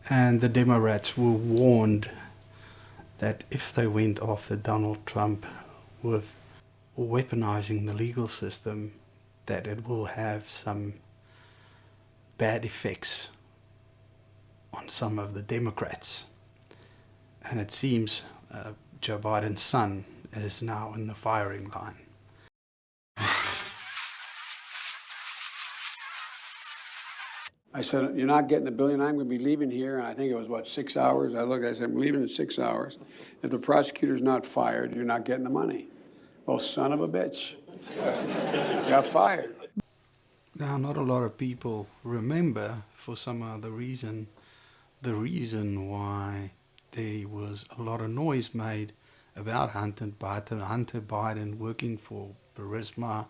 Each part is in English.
And the Democrats were warned that if they went after Donald Trump with weaponizing the legal system, that it will have some bad effects on some of the Democrats. And it seems Joe Biden's son is now in the firing line. I said, you're not getting the billion. I'm going to be leaving here. And I think it was, 6 hours? I looked, I said, I'm leaving in 6 hours. If the prosecutor's not fired, you're not getting the money. Well, son of a bitch. Got fired. Now, not a lot of people remember, for some other reason, the reason why there was a lot of noise made about Hunter Biden working for Burisma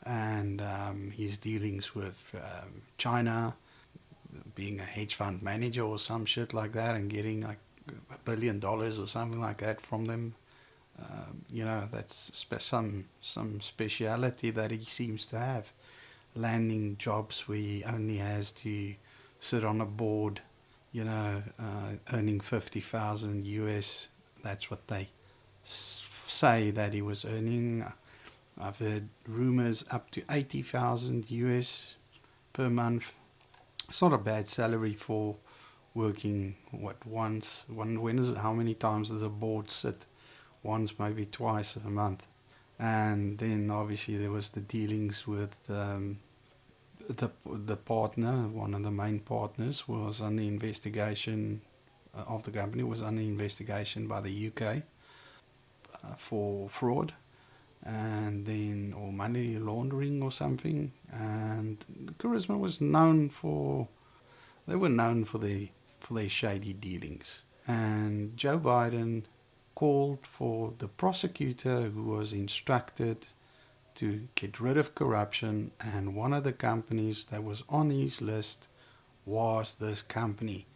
and his dealings with China, being a hedge fund manager or some shit like that, and getting like $1 billion or something like that from them. That's some speciality that he seems to have, landing jobs where he only has to sit on a board, earning 50,000 US. That's what they say that he was earning. I've heard rumors up to 80,000 US per month. It's not a bad salary for working, how many times does a board sit? Once, maybe twice a month. And then obviously there was the dealings with the partner, one of the main partners was under investigation of the company, was under investigation by the UK for fraud and then or money laundering or something. And Charisma was known for their shady dealings. And Joe Biden called for the prosecutor who was instructed to get rid of corruption, and one of the companies that was on his list was this company.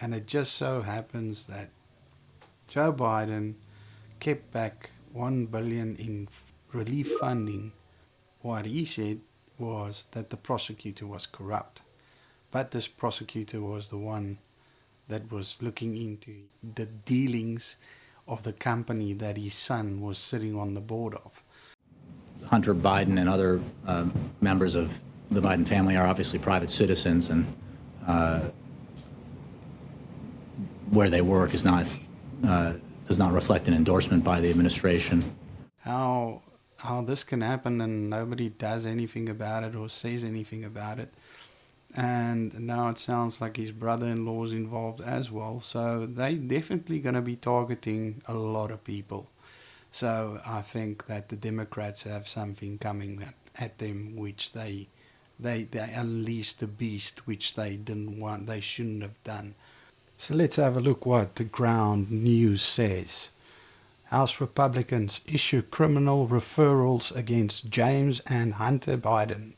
And it just so happens that Joe Biden kept back $1 billion in relief funding. What he said was that the prosecutor was corrupt, but this prosecutor was the one that was looking into the dealings of the company that his son was sitting on the board of. Hunter Biden and other members of the Biden family are obviously private citizens, and where they work does not reflect an endorsement by the administration. How this can happen and nobody does anything about it or says anything about it. And now it sounds like his brother-in-law is involved as well. So they definitely going to be targeting a lot of people. So I think that the Democrats have something coming at them, which they unleashed the beast, which they shouldn't have done. So let's have a look what the ground news says. House Republicans issue criminal referrals against James and Hunter Biden,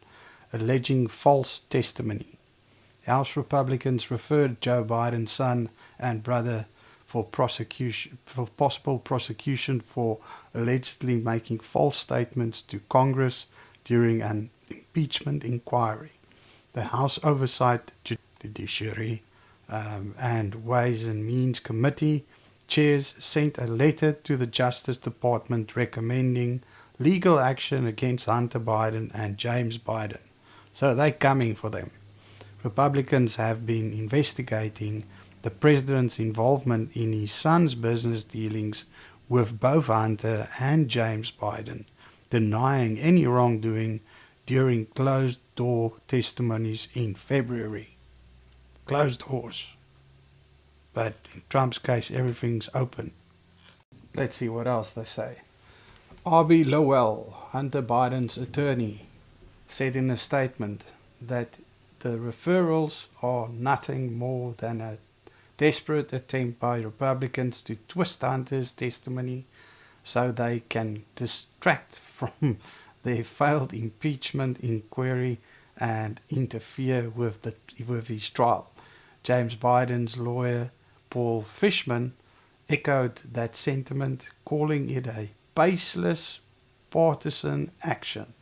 alleging false testimony. House Republicans referred Joe Biden's son and brother for possible prosecution for allegedly making false statements to Congress during an impeachment inquiry. The House Oversight, Judiciary and Ways and Means Committee chairs sent a letter to the Justice Department recommending legal action against Hunter Biden and James Biden. So they're coming for them. Republicans have been investigating the president's involvement in his son's business dealings with both Hunter and James Biden, denying any wrongdoing during closed-door testimonies in February. Closed doors. But in Trump's case, everything's open. Let's see what else they say. R.B. Lowell, Hunter Biden's attorney, said in a statement that the referrals are nothing more than a desperate attempt by Republicans to twist Hunter's testimony so they can distract from their failed impeachment inquiry and interfere with his trial. James Biden's lawyer, Paul Fishman, echoed that sentiment, calling it a baseless partisan action,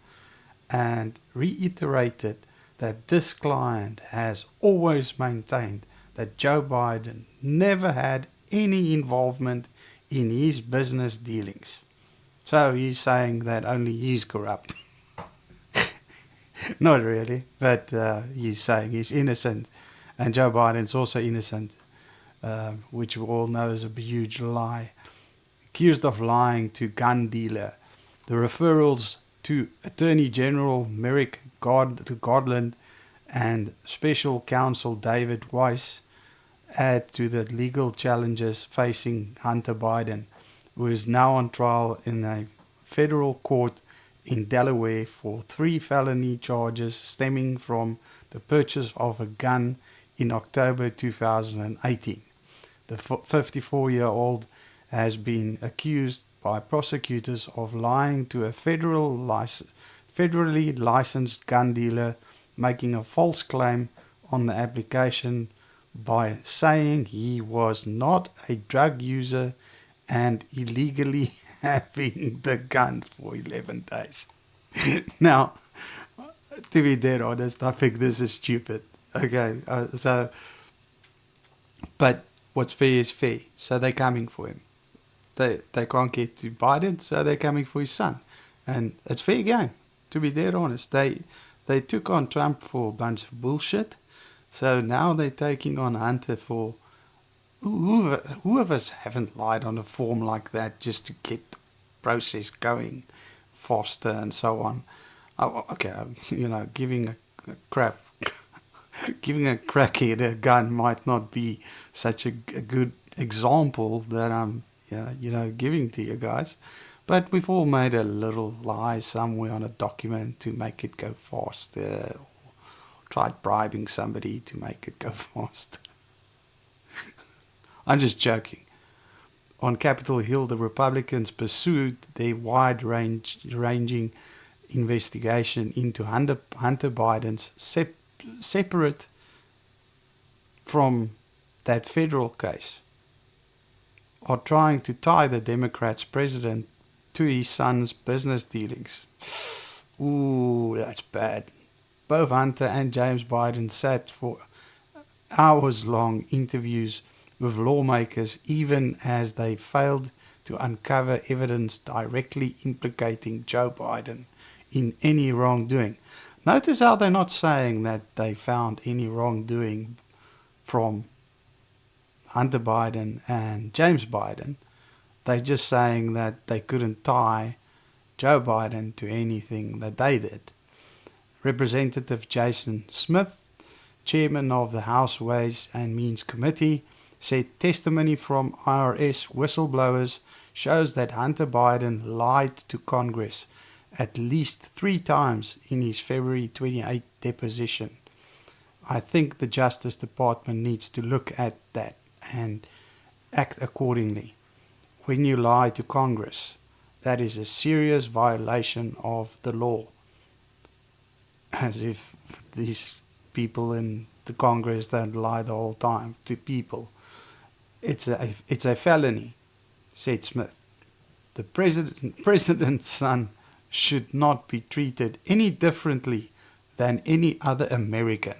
and reiterated that this client has always maintained that Joe Biden never had any involvement in his business dealings. So he's saying that only he's corrupt. Not really, but he's saying he's innocent, and Joe Biden's also innocent, which we all know is a huge lie. Accused of lying to gun dealer. The referrals to Attorney General Merrick Garland and Special Counsel David Weiss add to the legal challenges facing Hunter Biden, who is now on trial in a federal court in Delaware for 3 felony charges stemming from the purchase of a gun in October 2018. The 54-year-old has been accused by prosecutors of lying to a federally licensed gun dealer, making a false claim on the application by saying he was not a drug user and illegally having the gun for 11 days. Now, to be dead honest, I think this is stupid. Okay, but what's fair is fair. So they're coming for him. They can't get to Biden, so they're coming for his son. And it's fair game, to be dead honest. They took on Trump for a bunch of bullshit. So now they're taking on Hunter for... Who of us haven't lied on a form like that just to get the process going faster and so on? Okay, giving a crackhead a gun might not be such a good example that I'm, giving to you guys. But we've all made a little lie somewhere on a document to make it go faster. Or tried bribing somebody to make it go faster. I'm just joking. On Capitol Hill, the Republicans pursued their wide-ranging investigation into Hunter Biden's separate from that federal case, are trying to tie the Democrats' president to his son's business dealings. Ooh, that's bad. Both Hunter and James Biden sat for hours-long interviews with lawmakers, even as they failed to uncover evidence directly implicating Joe Biden in any wrongdoing. Notice how they're not saying that they found any wrongdoing from Hunter Biden and James Biden. They're just saying that they couldn't tie Joe Biden to anything that they did. Representative Jason Smith, chairman of the House Ways and Means Committee, said testimony from IRS whistleblowers shows that Hunter Biden lied to Congress at least 3 times in his February 28 deposition. I think the Justice Department needs to look at that and act accordingly. When you lie to Congress, that is a serious violation of the law. As if these people in the Congress don't lie the whole time to people. It's a felony, said Smith. The president's son should not be treated any differently than any other American.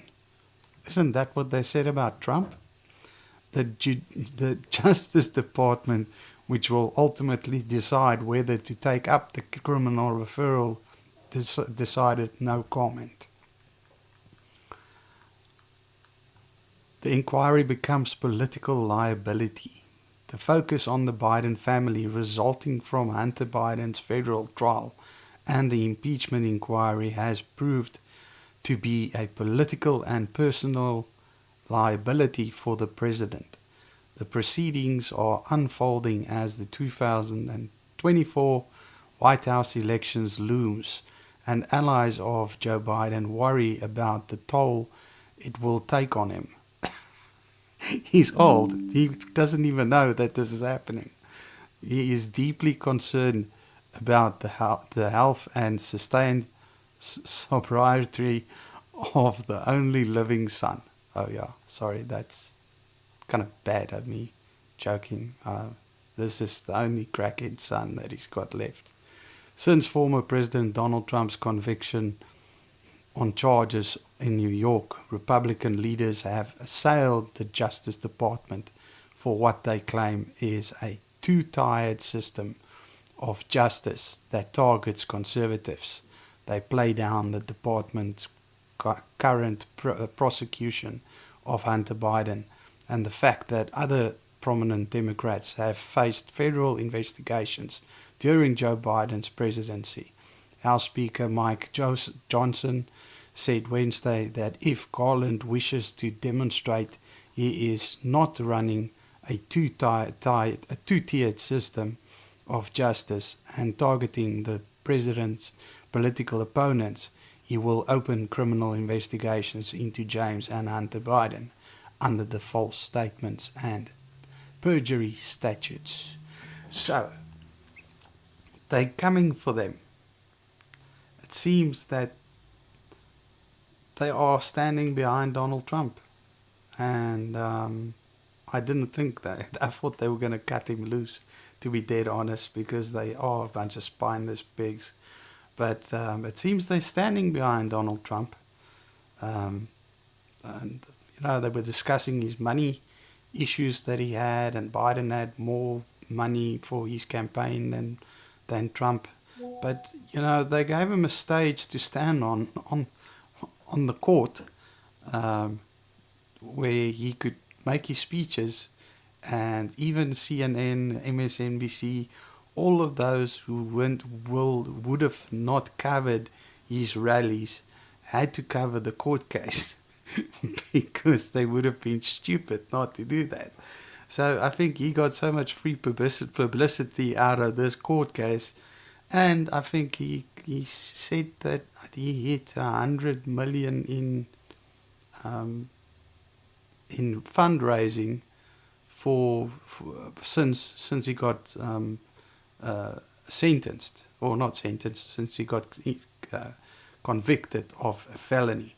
Isn't that what they said about Trump? The Justice Department, which will ultimately decide whether to take up the criminal referral, decided no comment. The inquiry becomes political liability. The focus on the Biden family resulting from Hunter Biden's federal trial and the impeachment inquiry has proved to be a political and personal liability for the president. The proceedings are unfolding as the 2024 White House elections looms, and allies of Joe Biden worry about the toll it will take on him. He's old. He doesn't even know that this is happening. He is deeply concerned about the health and sustained sobriety of the only living son. Oh yeah, sorry, that's kind of bad of me joking. This is the only crackhead son that he's got left. Since former President Donald Trump's conviction on charges in New York. Republican leaders have assailed the Justice Department for what they claim is a two-tiered system of justice that targets conservatives. They play down the department's current prosecution of Hunter Biden and the fact that other prominent Democrats have faced federal investigations during Joe Biden's presidency. House Speaker Mike Johnson said Wednesday that if Garland wishes to demonstrate he is not running a two-tiered system of justice and targeting the president's political opponents, he will open criminal investigations into James and Hunter Biden under the false statements and perjury statutes. So, they're coming for them. It seems that they are standing behind Donald Trump. And I didn't think that. I thought they were going to cut him loose, to be dead honest, because they are a bunch of spineless pigs. But it seems they're standing behind Donald Trump. And, they were discussing his money issues that he had, and Biden had more money for his campaign than Trump. But, they gave him a stage to stand on the court where he could make his speeches, and even CNN, MSNBC, all of those who would have not covered his rallies had to cover the court case because they would have been stupid not to do that. So I think he got so much free publicity out of this court case, and I think he said that he hit 100 million in fundraising for since he got sentenced, or not sentenced, since he got convicted of a felony.